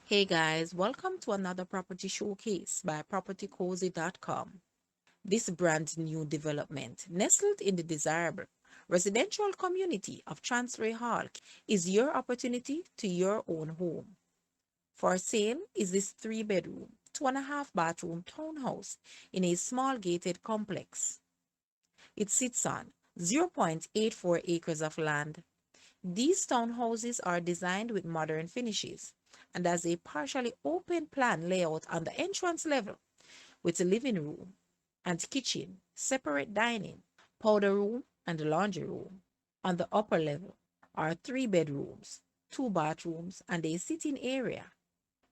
Hey guys, welcome to another property showcase by propertycozy.com. This brand new development, nestled in the desirable residential community of Chancery Hall, is your opportunity to your own home. For sale is this 3-bedroom, 2.5-bathroom townhouse in a small gated complex. It sits on 0.84 acres of land. These townhouses are designed with modern finishes and has a partially open plan layout on the entrance level with a living room and kitchen, separate dining, powder room, and laundry room. On the upper level are 3 bedrooms, 2 bathrooms, and a sitting area.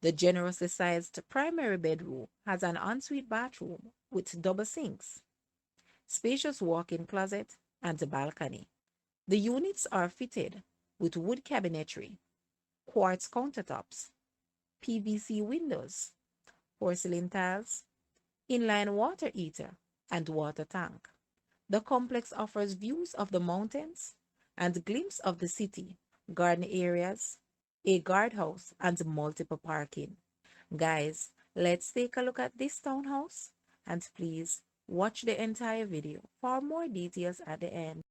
The generously sized primary bedroom has an ensuite bathroom with double sinks, spacious walk-in closet, and a balcony. The units are fitted with wood cabinetry, quartz countertops, PVC windows, porcelain tiles, inline water heater, and water tank. The complex offers views of the mountains and glimpse of the city, garden areas, a guardhouse, and multiple parking. Guys, let's take a look at this townhouse and please watch the entire video for more details at the end.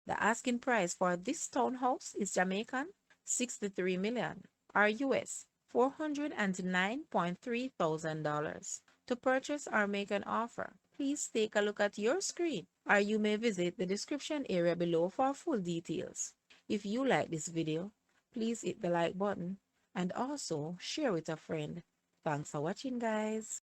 The asking price for this townhouse is Jamaican 63 million or US $409,300. To purchase or make an offer, please take a look at your screen or you may visit the description area below for full details. If you like this video, please hit the like button and also share with a friend. Thanks for watching, guys.